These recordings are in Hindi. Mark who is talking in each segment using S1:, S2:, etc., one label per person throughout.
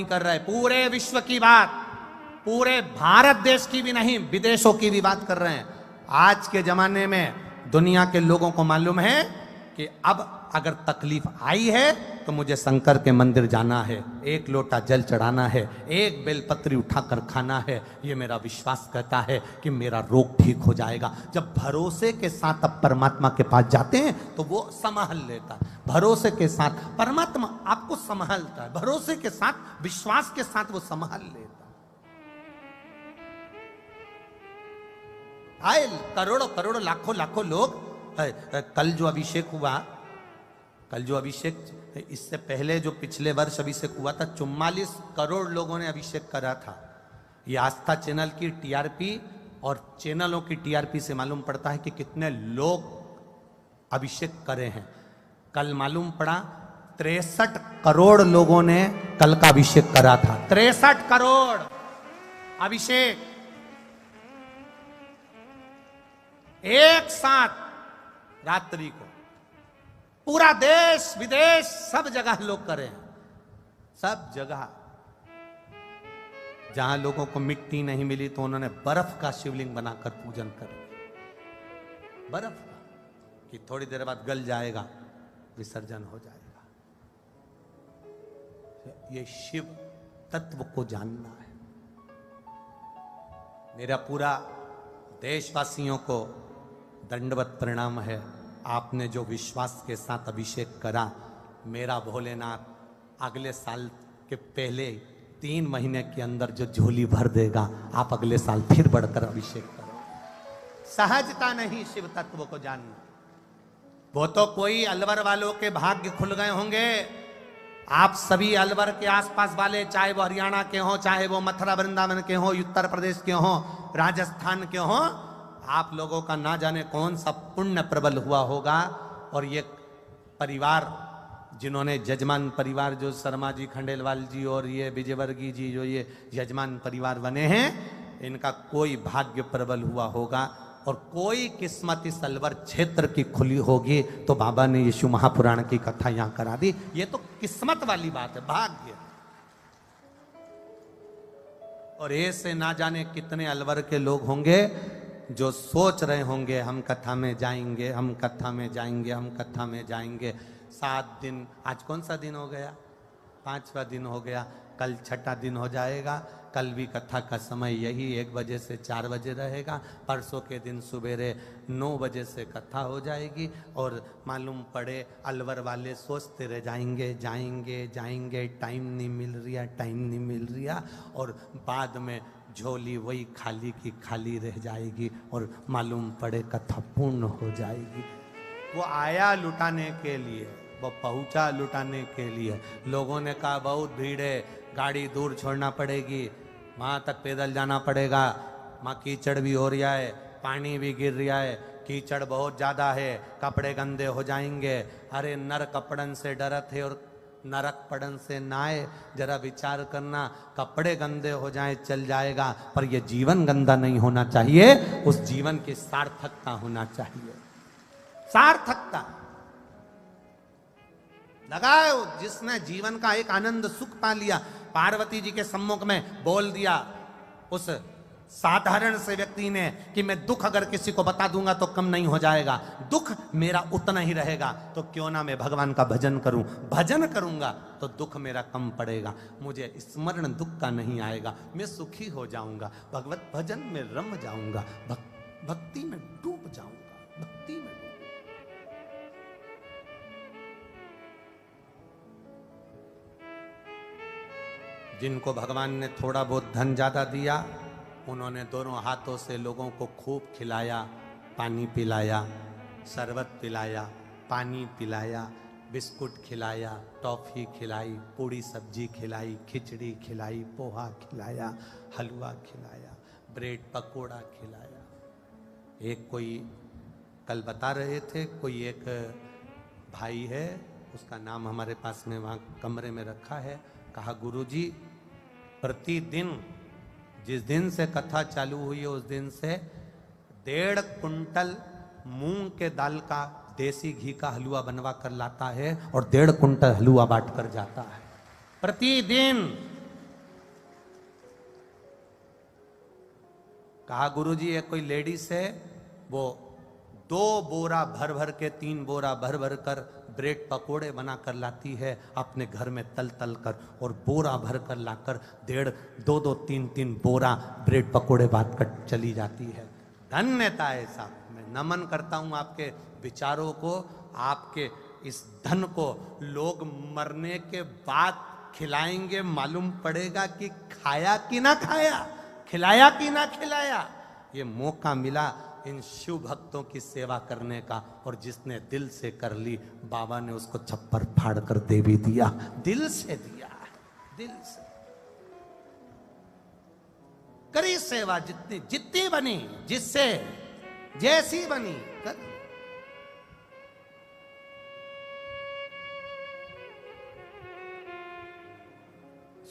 S1: कर रहे, पूरे विश्व की बात, पूरे भारत देश की भी नहीं, विदेशों की भी बात कर रहे हैं। आज के जमाने में दुनिया के लोगों को मालूम है कि अब अगर तकलीफ आई है तो मुझे शंकर के मंदिर जाना है, एक लोटा जल चढ़ाना है, एक बेलपत्री उठाकर खाना है। ये मेरा विश्वास कहता है कि मेरा रोग ठीक हो जाएगा। जब भरोसे के साथ अब परमात्मा के पास जाते हैं तो वो संभाल लेता है। भरोसे के साथ परमात्मा आपको संभालता है, भरोसे के साथ, विश्वास के साथ वो संभाल लेता है। आए करोड़ों करोड़ों लाखों लाखों लोग। कल जो अभिषेक हुआ, इससे पहले जो पिछले वर्ष अभिषेक हुआ था, 44 करोड़ लोगों ने अभिषेक करा था। ये आस्था चैनल की टीआरपी और चैनलों की टीआरपी से मालूम पड़ता है कि कितने लोग अभिषेक करे हैं। कल मालूम पड़ा 63 करोड़ लोगों ने कल का अभिषेक करा था। 63 करोड़ अभिषेक एक साथ रात्रि को, पूरा देश विदेश सब जगह लोग करें, सब जगह। जहां लोगों को मिट्टी नहीं मिली तो उन्होंने बर्फ का शिवलिंग बनाकर पूजन कर, बर्फ का, कि थोड़ी देर बाद गल जाएगा, विसर्जन हो जाएगा। ये शिव तत्व को जानना है। मेरा पूरा देशवासियों को दंडवत प्रणाम है। आपने जो विश्वास के साथ अभिषेक करा, मेरा भोलेनाथ अगले साल के पहले 3 महीने के अंदर जो झोली भर देगा, आप अगले साल फिर बढ़कर अभिषेक करो। सहजता नहीं शिव तत्व को जानना। वो तो कोई अलवर वालों के भाग्य खुल गए होंगे। आप सभी अलवर के आसपास वाले, चाहे वो हरियाणा के हो, चाहे वो मथुरा वृंदावन के हो, उत्तर प्रदेश के हो, राजस्थान के हो, आप लोगों का ना जाने कौन सा पुण्य प्रबल हुआ होगा। और ये परिवार, जिन्होंने जजमान परिवार, जो शर्मा जी, खंडेलवाल जी और ये विजयवर्गीय जी, जो ये जजमान परिवार बने हैं, इनका कोई भाग्य प्रबल हुआ होगा और कोई किस्मत इस अलवर क्षेत्र की खुली होगी तो बाबा ने यीशु महापुराण की कथा यहां करा दी। ये तो किस्मत वाली बात है, भाग्य। और ऐसे ना जाने कितने अलवर के लोग होंगे जो सोच रहे होंगे हम कथा में जाएंगे, हम कथा में जाएंगे, हम कथा में जाएंगे। 7 दिन, आज कौन सा दिन हो गया? 5वां दिन हो गया, कल 6ठा दिन हो जाएगा। कल भी कथा का समय यही 1 बजे से 4 बजे रहेगा। परसों के दिन सुबेरे 9 बजे से कथा हो जाएगी। और मालूम पड़े अलवर वाले सोचते रह जाएंगे, जाएंगे जाएंगे, टाइम नहीं मिल रहा, टाइम नहीं मिल रहा, और बाद में झोली वही खाली की खाली रह जाएगी और मालूम पड़े कथा पूर्ण हो जाएगी। वो आया लुटाने के लिए, वो पहुंचा लुटाने के लिए। लोगों ने कहा बहुत भीड़ है, गाड़ी दूर छोड़ना पड़ेगी, वहां तक पैदल जाना पड़ेगा, वहां कीचड़ भी हो रहा है, पानी भी गिर रहा है, कीचड़ बहुत ज्यादा है, कपड़े गंदे हो जाएंगे। अरे नर कपड़न से डरत है और नरक पड़न से नाए। जरा विचार करना, कपड़े गंदे हो जाए चल जाएगा, पर यह जीवन गंदा नहीं होना चाहिए। उस जीवन की सार्थकता होना चाहिए, सार्थकता। लगाओ, जिसने जीवन का एक आनंद सुख पा लिया, पार्वती जी के सम्मुख में बोल दिया उस साधारण से व्यक्ति ने कि मैं दुख अगर किसी को बता दूंगा तो कम नहीं हो जाएगा, दुख मेरा उतना ही रहेगा, तो क्यों ना मैं भगवान का भजन करूं, भजन करूंगा तो दुख मेरा कम पड़ेगा, मुझे स्मरण दुख का नहीं आएगा, मैं सुखी हो जाऊंगा, भगवत भजन में रम जाऊंगा, भक्ति में डूब जाऊंगा, भक्ति में। जिनको भगवान ने थोड़ा बहुत धन ज्यादा दिया, उन्होंने दोनों हाथों से लोगों को खूब खिलाया, पानी पिलाया, शरबत पिलाया, पानी पिलाया, बिस्कुट खिलाया, टॉफी खिलाई, पूड़ी सब्जी खिलाई, खिचड़ी खिलाई, पोहा खिलाया, हलवा खिलाया, ब्रेड पकोड़ा खिलाया। एक कोई कल बता रहे थे, कोई एक भाई है, उसका नाम हमारे पास में वहाँ कमरे में रखा है। कहा गुरुजी, प्रतिदिन जिस दिन से कथा चालू हुई है उस दिन से 1.5 कुंटल मूंग के दाल का देसी घी का हलवा बनवा कर लाता है और 1.5 कुंटल हलवा बांट कर जाता है प्रतिदिन। कहा गुरुजी ये कोई लेडीज है, वो 2 बोरा भर भर के 3 बोरा भर भर कर ब्रेड पकोड़े बना कर लाती है अपने घर में तल तल कर, और बोरा भर कर लाकर 1.5 2 बोरा ब्रेड पकोड़े बांट कर चली जाती है। धन्यता है साहब, मैं नमन करता हूं आपके विचारों को, आपके इस धन को। लोग मरने के बाद खिलाएंगे, मालूम पड़ेगा कि खाया कि ना खाया, खिलाया कि ना खिलाया। ये मौका मिला इन शिव भक्तों की सेवा करने का, और जिसने दिल से कर ली बाबा ने उसको छप्पर फाड़ कर दे भी दिया, दिल से दिया, दिल से करी सेवा जितनी जितनी बनी, जिससे जैसी बनी कर।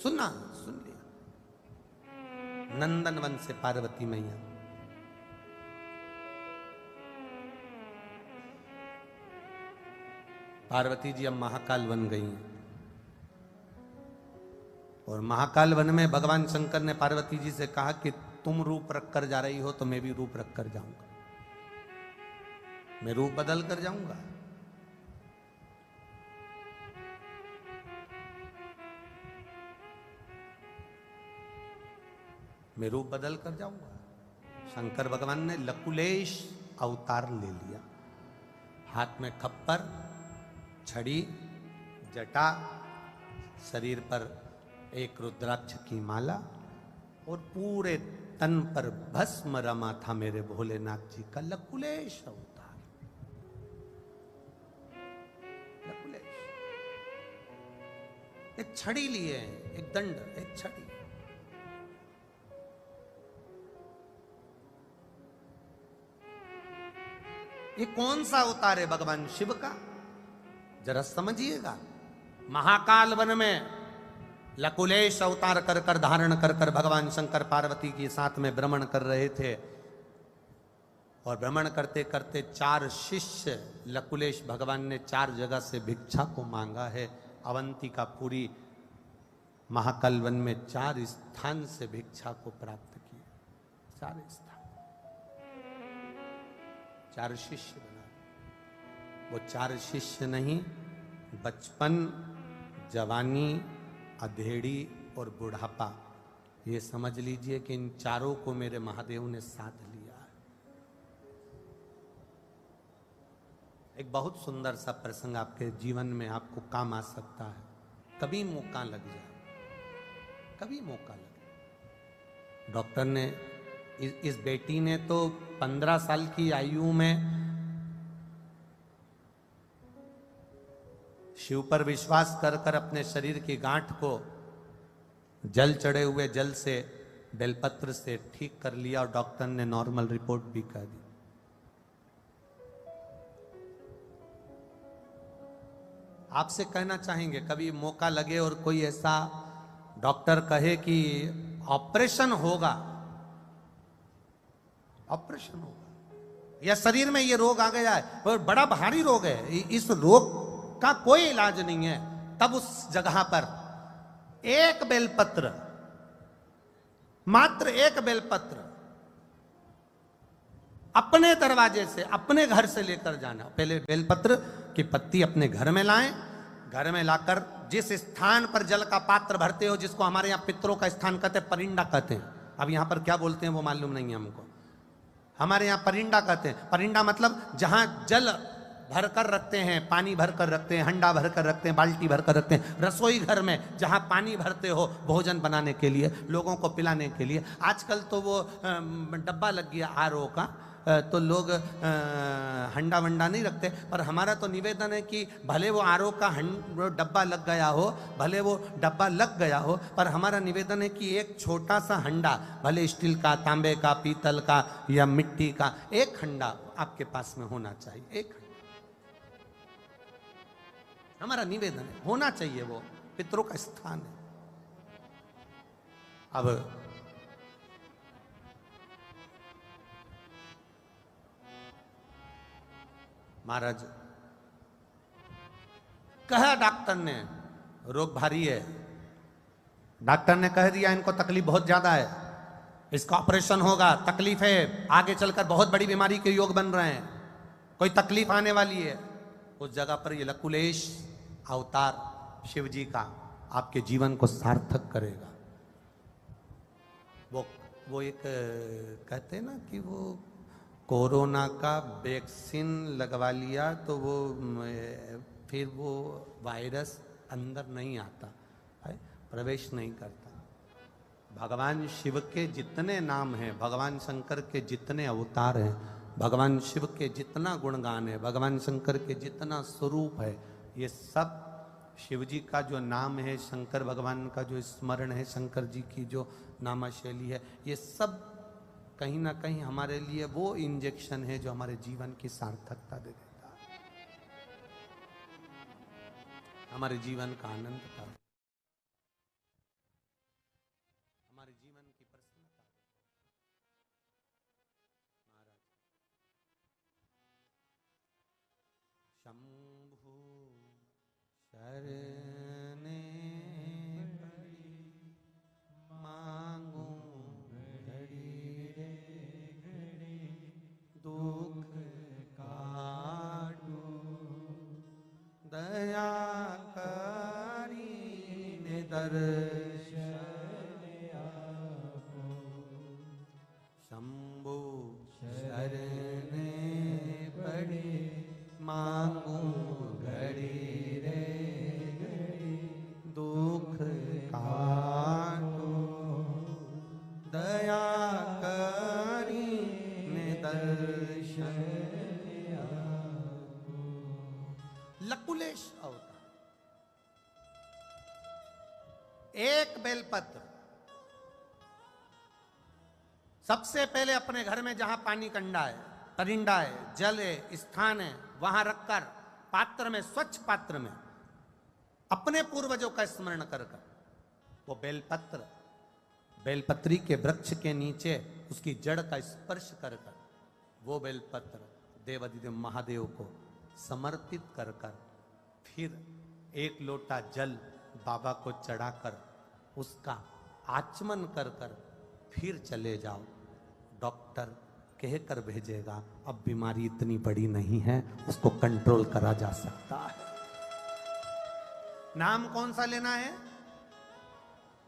S1: सुना, सुन लिया। नंदनवन से पार्वती मैया, पार्वती जी अब महाकाल वन गई हैं, और महाकाल वन में भगवान शंकर ने पार्वती जी से कहा कि तुम रूप रख कर जा रही हो तो मैं भी रूप रख कर जाऊंगा, मैं रूप बदल कर जाऊंगा। मैं रूप बदल कर जाऊंगा। शंकर भगवान ने लकुलेश अवतार ले लिया, हाथ में खप्पर, छड़ी, जटा, शरीर पर एक रुद्राक्ष की माला, और पूरे तन पर भस्म रमा था मेरे भोलेनाथ जी का। लकुलेश अवतार, लकुलेश। एक छड़ी लिए, एक दंड, एक छड़ी। ये कौन सा अवतार है भगवान शिव का, जरा समझिएगा। महाकाल वन में लकुलेश अवतार कर कर धारण कर कर भगवान शंकर पार्वती के साथ में भ्रमण कर रहे थे, और भ्रमण करते करते 4 शिष्य लकुलेश भगवान ने 4 जगह से भिक्षा को मांगा है। अवंतिका पुरी महाकाल वन में 4 स्थान से भिक्षा को प्राप्त किए, 4 स्थान, 4 शिष्य बना। वो 4 शिष्य नहीं, बचपन, जवानी, अधेड़ी और बुढ़ापा, ये समझ लीजिए कि इन चारों को मेरे महादेव ने साथ लिया है। एक बहुत सुंदर सा प्रसंग आपके जीवन में आपको काम आ सकता है, कभी मौका लग जाए, कभी मौका लगे। डॉक्टर ने इस बेटी ने तो 15 साल की आयु में शिव पर विश्वास कर कर अपने शरीर की गांठ को जल चढ़े हुए जल से, बेलपत्र से ठीक कर लिया, और डॉक्टर ने नॉर्मल रिपोर्ट भी कर दी। आपसे कहना चाहेंगे, कभी मौका लगे और कोई ऐसा डॉक्टर कहे कि ऑपरेशन होगा, ऑपरेशन होगा, या शरीर में ये रोग आ गया है और बड़ा भारी रोग है, इस रोग का कोई इलाज नहीं है, तब उस जगह पर एक बेलपत्र, मात्र एक बेलपत्र अपने दरवाजे से, अपने घर से लेकर जाना। पहले बेलपत्र की पत्ती अपने घर में लाएं, घर में लाकर जिस स्थान पर जल का पात्र भरते हो, जिसको हमारे यहाँ पितरों का स्थान कहते हैं, परिंडा कहते हैं, अब यहाँ पर क्या बोलते हैं वो मालूम नहीं है हमको, हमारे यहाँ परिंडा कहते हैं। परिंडा मतलब जहां जल भर कर रखते हैं, पानी भर कर रखते हैं, हंडा भर कर रखते हैं, बाल्टी भर कर रखते हैं, रसोई घर में जहां पानी भरते हो भोजन बनाने के लिए, लोगों को पिलाने के लिए। आजकल तो वो डब्बा लग गया आरओ का, तो लोग हंडा वंडा नहीं रखते, पर हमारा तो निवेदन है कि भले वो आरओ का डब्बा लग गया हो, भले वो डब्बा लग गया हो, पर हमारा निवेदन है कि एक छोटा सा हंडा, भले स्टील का, तांबे का, पीतल का या मिट्टी का, एक हंडा आपके पास में होना चाहिए। एक हमारा निवेदन है, होना चाहिए, वो पितरों का स्थान है। अब महाराज कहा डॉक्टर ने रोग भारी है, डॉक्टर ने कह दिया इनको तकलीफ बहुत ज्यादा है, इसका ऑपरेशन होगा, तकलीफ है, आगे चलकर बहुत बड़ी बीमारी के योग बन रहे हैं, कोई तकलीफ आने वाली है, उस जगह पर ये लकुलेश अवतार शिव जी का आपके जीवन को सार्थक करेगा। वो एक कहते हैं ना कि वो कोरोना का वैक्सीन लगवा लिया तो वो फिर वो वायरस अंदर नहीं आता है, प्रवेश नहीं करता। भगवान शिव के जितने नाम हैं, भगवान शंकर के जितने अवतार हैं, भगवान शिव के जितना गुणगान है, भगवान शंकर के जितना स्वरूप है, ये सब शिव जी का जो नाम है, शंकर भगवान का जो स्मरण है, शंकर जी की जो नामा शैली है, ये सब कहीं ना कहीं हमारे लिए वो इंजेक्शन है जो हमारे जीवन की सार्थकता दे देता है, हमारे जीवन का आनंद का, हमारे जीवन की प्रसन्नता। महाराज शंभु शरणे पड़ी मांगू घड़ी रे घड़ी दुख काटू दया करी ने दर्शन आपो शंभु शरणे पड़ी मांगू घड़ी रे घड़ी दुख काटो दया करी ने दर्शन आपो। लकुलेश अवतार, एक बेलपत्र सबसे पहले अपने घर में जहां पानी कंडा है, परिंडा है, जल है, स्थान है, वहां रखकर पात्र में, स्वच्छ पात्र में अपने पूर्वजों का स्मरण कर कर वो बेलपत्र, बेलपत्री के वृक्ष के नीचे उसकी जड़ का स्पर्श कर कर वो बेलपत्र देवाधिदेव महादेव को समर्पित कर कर फिर एक लोटा जल बाबा को चढ़ाकर उसका आचमन कर कर फिर चले जाओ। डॉक्टर कह कर भेजेगा अब बीमारी इतनी बड़ी नहीं है, उसको कंट्रोल करा जा सकता है। नाम कौन सा लेना है?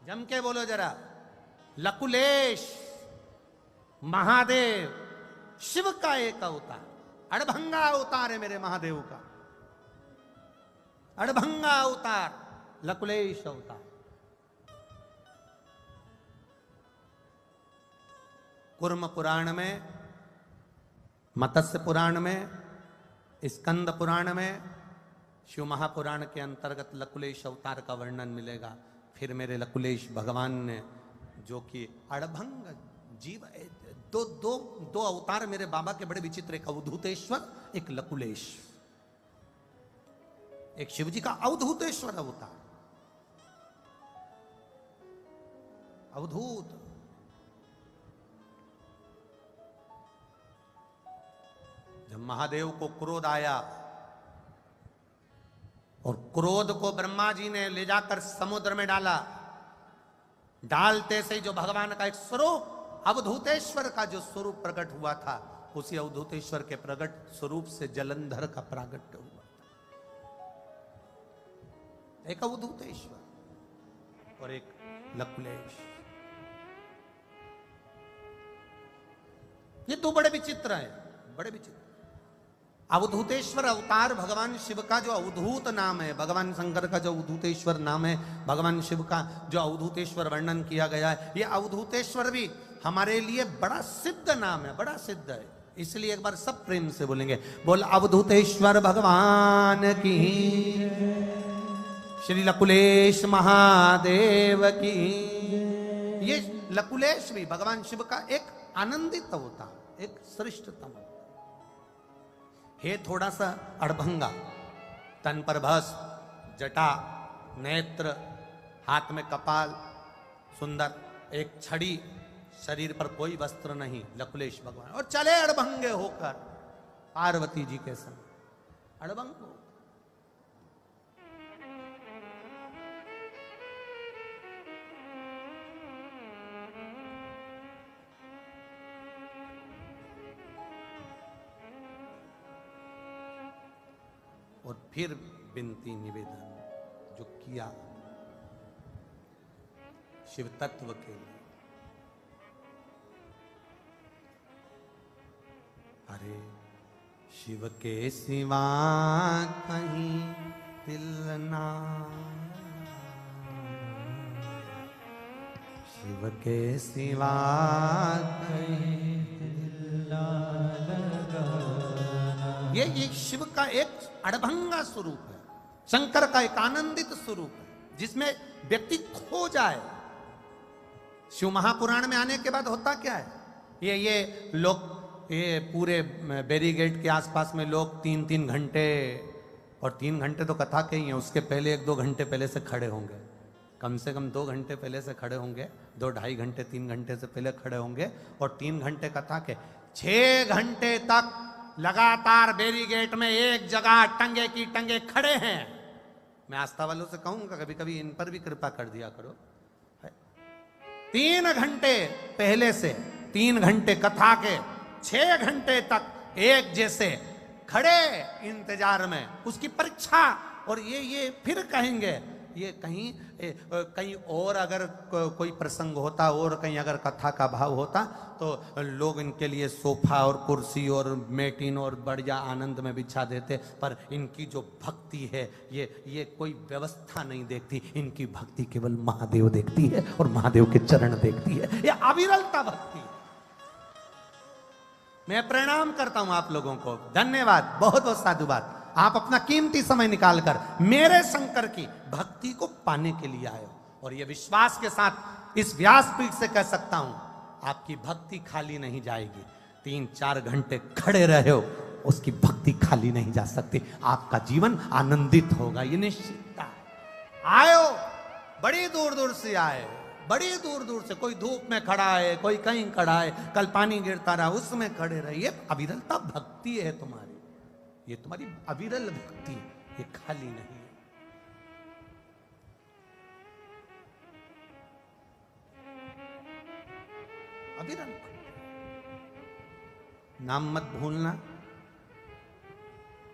S1: जम के बोलो जरा। लकुलेश महादेव शिव का एक अवतार, अड़भंगा अवतार है मेरे महादेव का, अड़भंगा अवतार, लकुलेश अवतार। कुर्म पुराण में, मत्स्य पुराण में, स्कंद पुराण में, शिव महापुराण के अंतर्गत लकुलेश अवतार का वर्णन मिलेगा। फिर मेरे लकुलेश भगवान ने जो कि अड़भंग जीव, दो दो दो अवतार मेरे बाबा के बड़े विचित्र, एक अवधूतेश्वर, एक लकुलेश। एक शिव जी का अवधूतेश्वर अवतार, अवधूत। जब महादेव को क्रोध आया और क्रोध को ब्रह्मा जी ने ले जाकर समुद्र में डाला, डालते से जो भगवान का एक स्वरूप, अवधूतेश्वर का जो स्वरूप प्रकट हुआ था, उसी अवधूतेश्वर के प्रकट स्वरूप से जलंधर का प्रागट्य हुआ था। एक अवधूतेश्वर और एक लकुलेश, ये दो बड़े विचित्र हैं, बड़े विचित्र। अवधूतेश्वर अवतार भगवान शिव का जो अवधूत नाम है, भगवान शंकर का जो अवधूतेश्वर नाम है, भगवान शिव का जो अवधूतेश्वर वर्णन किया गया है, ये अवधूतेश्वर भी हमारे लिए बड़ा सिद्ध नाम है, बड़ा सिद्ध है। इसलिए एक बार सब प्रेम से बोलेंगे, बोल अवधूतेश्वर भगवान की, श्री लकुलेश महादेव की। ये लकुलेश भी भगवान शिव का एक आनंदित अवतार, एक श्रेष्ठतम है। थोड़ा सा अड़भंगा, तन पर भस्म, जटा, नेत्र, हाथ में कपाल, सुंदर, एक छड़ी, शरीर पर कोई वस्त्र नहीं, लकुलेश भगवान, और चले अड़भंगे होकर पार्वती जी के संग। अड़भंग हो, फिर विनती निवेदन जो किया शिव तत्व के लिए, अरे शिव के सिवा कहीं दिल ना, शिव के सिवा कहीं दिल ना लगाना। ये शिव का एक अड़भंगा स्वरूप है, शंकर का एक आनंदित स्वरूप है जिसमें व्यक्ति खो जाए। शिव महापुराण में आने के बाद होता क्या है, ये लोग, ये पूरे बैरीगेट के आसपास में लोग 3-3 घंटे, और 3 घंटे तो कथा के ही है, उसके पहले 1-2 घंटे पहले से खड़े होंगे, कम से कम 2 घंटे पहले से खड़े होंगे, 2-2.5 घंटे 3 घंटे से पहले खड़े होंगे, और 3 घंटे कथा के 6 घंटे तक लगातार बैरीगेट में एक जगह टंगे की टंगे खड़े हैं। मैं आस्था वालों से कहूंगा कभी कभी इन पर भी कृपा कर दिया करो। 3 घंटे पहले से 3 घंटे कथा के 6 घंटे तक एक जैसे खड़े इंतजार में उसकी परीक्षा। और ये फिर कहेंगे, ये कहीं और अगर कोई प्रसंग होता और कहीं अगर कथा का भाव होता तो लोग इनके लिए सोफा और कुर्सी और मेटिन और बढ़िया आनंद में बिछा देते, पर इनकी जो भक्ति है ये कोई व्यवस्था नहीं देखती, इनकी भक्ति केवल महादेव देखती है और महादेव के चरण देखती है। ये अविरलता भक्ति। मैं प्रणाम करता हूं आप लोगों को, धन्यवाद, बहुत बहुत साधुवाद। आप अपना कीमती समय निकालकर मेरे शंकर की भक्ति को पाने के लिए आए हो, और ये विश्वास के साथ इस व्यासपीठ से कह सकता हूं, आपकी भक्ति खाली नहीं जाएगी। 3-4 घंटे खड़े रहे हो, उसकी भक्ति खाली नहीं जा सकती, आपका जीवन आनंदित होगा, ये निश्चितता है। आए हो, बड़ी दूर दूर से आए, बड़ी दूर दूर से, कोई धूप में खड़ा है, कोई कहीं खड़ा है, कल पानी गिरता रहा उसमें खड़े रहे, ये अविरलता भक्ति है तुम्हारी, ये तुम्हारी अविरल भक्ति, ये खाली नहीं है। अविरल नाम मत भूलना।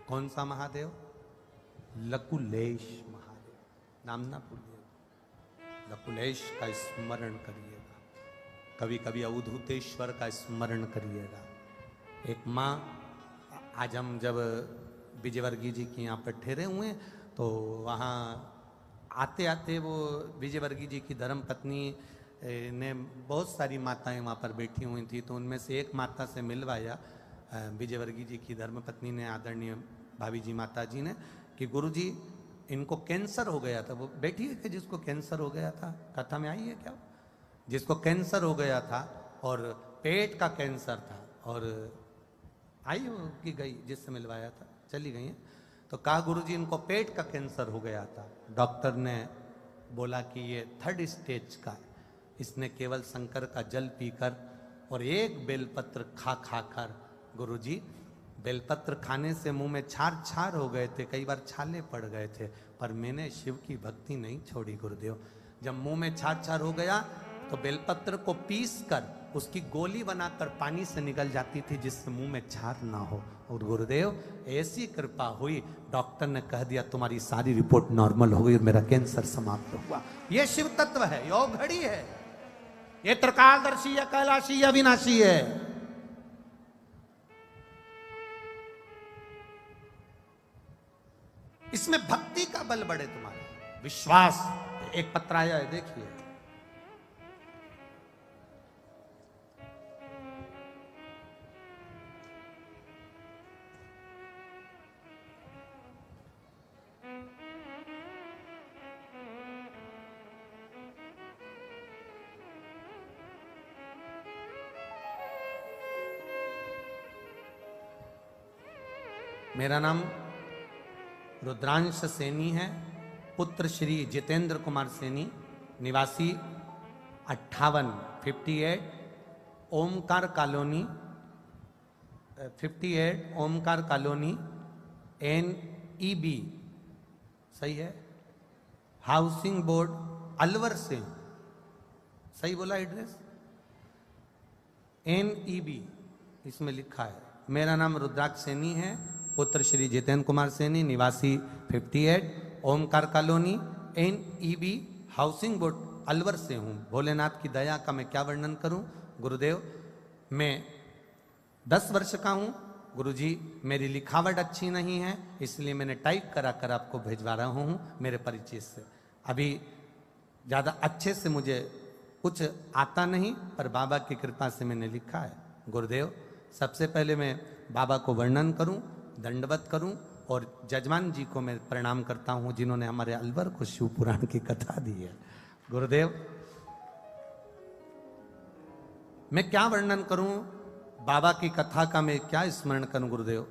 S1: कौन सा महादेव? लकुलेश महादेव, नाम ना भूलिएगा। लकुलेश का स्मरण करिएगा, कभी कभी अवधूतेश्वर का स्मरण करिएगा। एक माँ, आज हम जब विजयवर्गीय जी के यहाँ पर ठहरे हुए तो वहाँ आते आते वो विजयवर्गीय जी की धर्म पत्नी ने बहुत सारी माताएं वहाँ पर बैठी हुई थी, तो उनमें से एक माता से मिलवाया विजयवर्गीय जी की धर्म पत्नी ने, आदरणीय भाभी जी माता जी ने, कि गुरुजी इनको कैंसर हो गया था। वो बैठी है कि जिसको कैंसर हो गया था, कथा में आई है क्या, जिसको कैंसर हो गया था और पेट का कैंसर था, और आई हो कि गई, जिससे मिलवाया था चली गई हैं। तो कहा गुरुजी इनको पेट का कैंसर हो गया था, डॉक्टर ने बोला कि ये 3rd स्टेज का है, इसने केवल शंकर का जल पीकर और एक बेलपत्र खा कर, गुरुजी बेलपत्र खाने से मुंह में छार छार हो गए थे, कई बार छाले पड़ गए थे, पर मैंने शिव की भक्ति नहीं छोड़ी गुरुदेव। जब मुंह में छार छार हो गया तो बेलपत्र को पीस कर उसकी गोली बनाकर पानी से निकल जाती थी, जिससे मुंह में छार ना हो। और गुरुदेव ऐसी कृपा हुई, डॉक्टर ने कह दिया तुम्हारी सारी रिपोर्ट नॉर्मल हो गई और मेरा कैंसर समाप्त हुआ। ये शिव तत्व है, ये घड़ी है, ये त्रिकालदर्शी या कैलाशी या विनाशी है। इसमें भक्ति का बल बढ़े, तुम्हारा विश्वास। एक पत्र आया है, देखिए। मेरा नाम रुद्रांश सैनी है, पुत्र श्री जितेंद्र कुमार सैनी, निवासी 58 Omkar colony, 58 Omkar colony NEB, सही है, हाउसिंग बोर्ड अलवर से, सही बोला एड्रेस? NEB इसमें लिखा है। मेरा नाम रुद्राक्ष सैनी है पुत्र श्री जितेंद्र कुमार सैनी, निवासी 58 Omkar colony, NEB housing board Alwar से हूँ। भोलेनाथ की दया का मैं क्या वर्णन करूँ गुरुदेव। मैं 10 वर्ष का हूँ गुरुजी, मेरी लिखावट अच्छी नहीं है, इसलिए मैंने टाइप करा कर आपको भिजवा रहा हूँ मेरे परिचय से। अभी ज़्यादा अच्छे से मुझे कुछ आता नहीं, पर बाबा की कृपा से मैंने लिखा है गुरुदेव। सबसे पहले मैं बाबा को वर्णन करूं, दंडवत करूं, और जजमान जी को मैं प्रणाम करता हूं जिन्होंने हमारे अलवर को शिव पुराण की कथा दी है। गुरुदेव मैं क्या वर्णन करूं बाबा की कथा का, मैं क्या स्मरण करूं गुरुदेव।